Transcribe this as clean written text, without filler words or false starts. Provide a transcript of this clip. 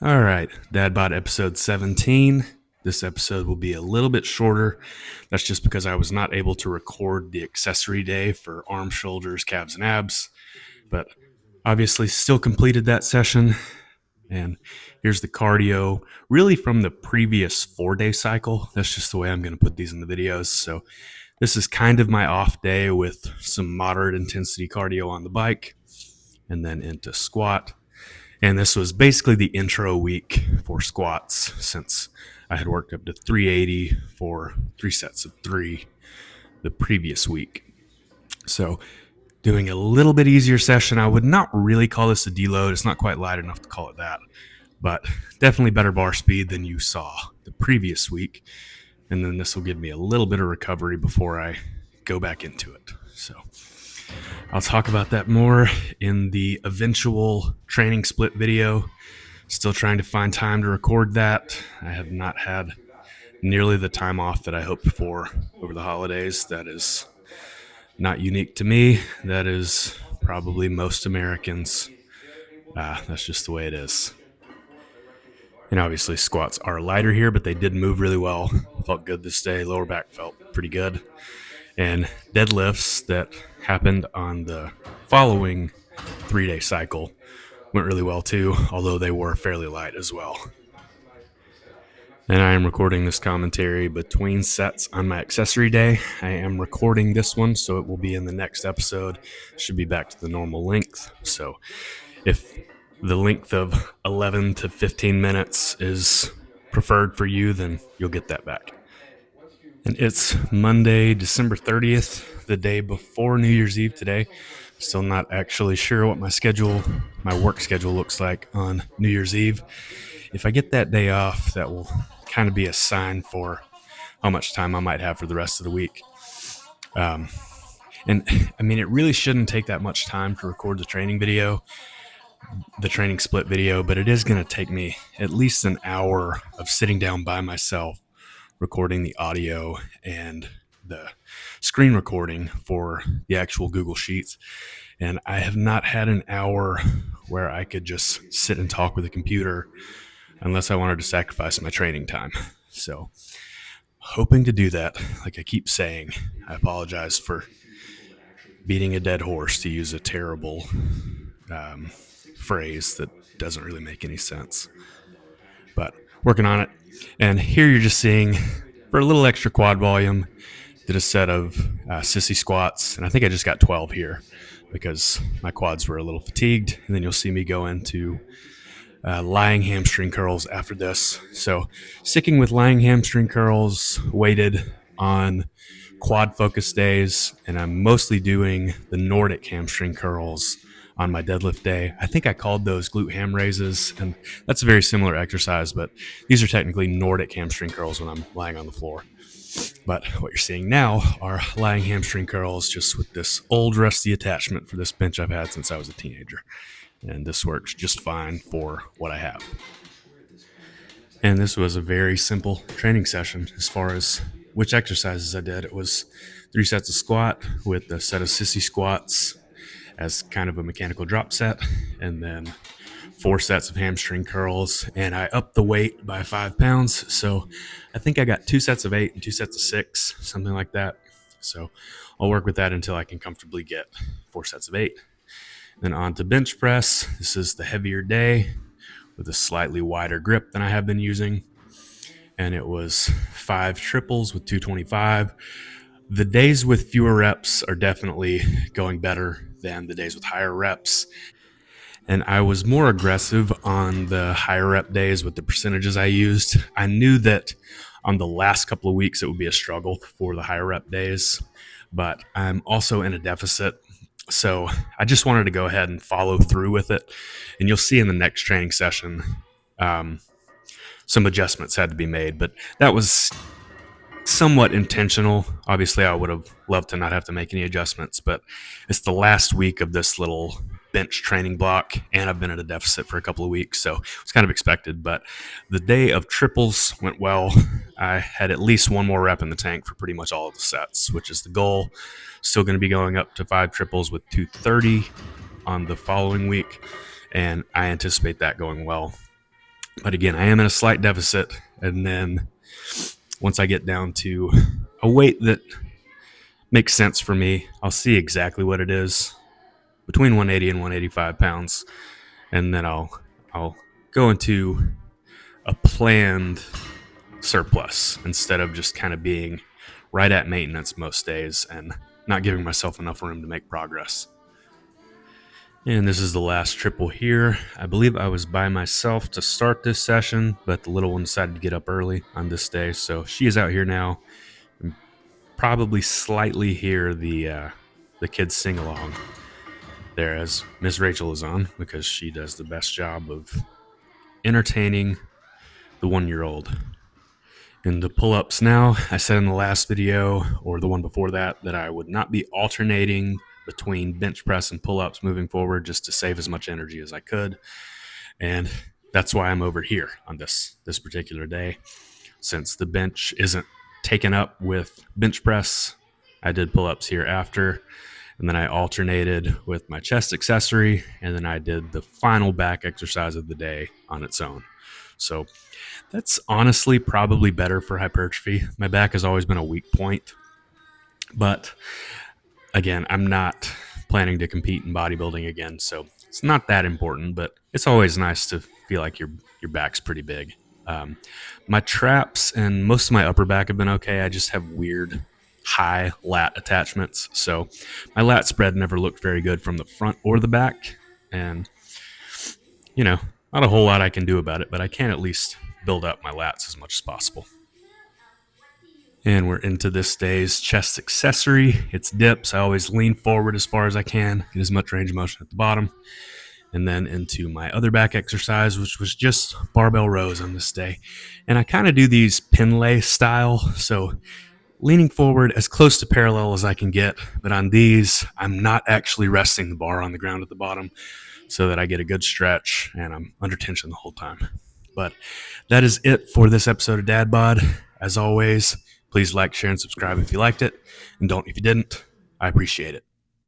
All right, DadBot episode 17. This episode will be a little bit shorter. That's just because I was not able to record the accessory day for arms, shoulders, calves, and abs, but obviously still completed that session. And here's the cardio, really from the previous 4-day cycle. That's just the way I'm going to put these in the videos. So this is kind of my off day with some moderate intensity cardio on the bike and then into squat. And this was basically the intro week for squats since I had worked up to 380 for 3 sets of 3 the previous week. So doing a little bit easier session. I would not really call this a deload. It's not quite light enough to call it that, but definitely better bar speed than you saw the previous week. And then this will give me a little bit of recovery before I go back into it. So I'll talk about that more in the eventual training split video. Still trying to find time to record that. I have not had nearly the time off that I hoped for over the holidays. That is not unique to me. That is probably most Americans. That's just the way it is. And obviously squats are lighter here, but they did move really well. Felt good this day. Lower back felt pretty good. And deadlifts that happened on the following 3-day cycle went really well too, although they were fairly light as well. And I am recording this commentary between sets on my accessory day. I am recording this one, so it will be in the next episode. It should be back to the normal length. So if the length of 11 to 15 minutes is preferred for you, then you'll get that back. And it's Monday, December 30th, the day before New Year's Eve today. Still not actually sure what my work schedule looks like on New Year's Eve. If I get that day off, that will kind of be a sign for how much time I might have for the rest of the week. And I mean, it really shouldn't take that much time to record the training split video, but it is going to take me at least an hour of sitting down by myself, recording the audio and the screen recording for the actual Google Sheets. And I have not had an hour where I could just sit and talk with a computer unless I wanted to sacrifice my training time. So hoping to do that. Like I keep saying, I apologize for beating a dead horse, to use a terrible phrase that doesn't really make any sense, but working on it. And here you're just seeing, for a little extra quad volume, did a set of sissy squats, and I think I just got 12 here because my quads were a little fatigued. And then you'll see me go into lying hamstring curls after this. So sticking with lying hamstring curls, weighted on quad focus days, and I'm mostly doing the Nordic hamstring curls on my deadlift day. I think I called those glute ham raises, and that's a very similar exercise, but these are technically Nordic hamstring curls when I'm lying on the floor. But what you're seeing now are lying hamstring curls just with this old rusty attachment for this bench I've had since I was a teenager. And this works just fine for what I have. And this was a very simple training session as far as which exercises I did. It was 3 sets of squat with a set of sissy squats as kind of a mechanical drop set, and then 4 sets of hamstring curls. And I upped the weight by 5 pounds. So I think I got 2 sets of 8 and 2 sets of 6, something like that. So I'll work with that until I can comfortably get 4 sets of 8. Then on to bench press. This is the heavier day with a slightly wider grip than I have been using. And it was 5 triples with 225. The days with fewer reps are definitely going better than the days with higher reps. And I was more aggressive on the higher rep days with the percentages I used. I knew that on the last couple of weeks it would be a struggle for the higher rep days, but I'm also in a deficit. So I just wanted to go ahead and follow through with it. And you'll see in the next training session, some adjustments had to be made, but that was somewhat intentional. Obviously, I would have loved to not have to make any adjustments, but it's the last week of this little bench training block, and I've been at a deficit for a couple of weeks, so it's kind of expected. But the day of triples went well. I had at least one more rep in the tank for pretty much all of the sets, which is the goal. Still going to be going up to 5 triples with 230 on the following week, and I anticipate that going well. But again, I am in a slight deficit. And then once I get down to a weight that makes sense for me, I'll see exactly what it is, between 180 and 185 pounds. And then I'll go into a planned surplus instead of just kind of being right at maintenance most days and not giving myself enough room to make progress. And this is the last triple here. I believe I was by myself to start this session, but the little one decided to get up early on this day, so she is out here now. And probably slightly hear the kids sing along there as Miss Rachel is on, because she does the best job of entertaining the 1-year-old. In the pull-ups now, I said in the last video, or the one before that I would not be alternating between bench press and pull-ups moving forward, just to save as much energy as I could. And that's why I'm over here on this particular day. Since the bench isn't taken up with bench press, I did pull-ups here after, and then I alternated with my chest accessory, and then I did the final back exercise of the day on its own. So that's honestly probably better for hypertrophy. My back has always been a weak point. But again, I'm not planning to compete in bodybuilding again, so it's not that important, but it's always nice to feel like your back's pretty big. My traps and most of my upper back have been okay. I just have weird high lat attachments. So my lat spread never looked very good from the front or the back. And, not a whole lot I can do about it, but I can at least build up my lats as much as possible. And we're into this day's chest accessory. It's dips. I always lean forward as far as I can, get as much range of motion at the bottom. And then into my other back exercise, which was just barbell rows on this day. And I kind of do these pin lay style. So leaning forward as close to parallel as I can get. But on these, I'm not actually resting the bar on the ground at the bottom, so that I get a good stretch and I'm under tension the whole time. But that is it for this episode of Dad Bod. As always, please like, share, and subscribe if you liked it. And don't if you didn't. I appreciate it.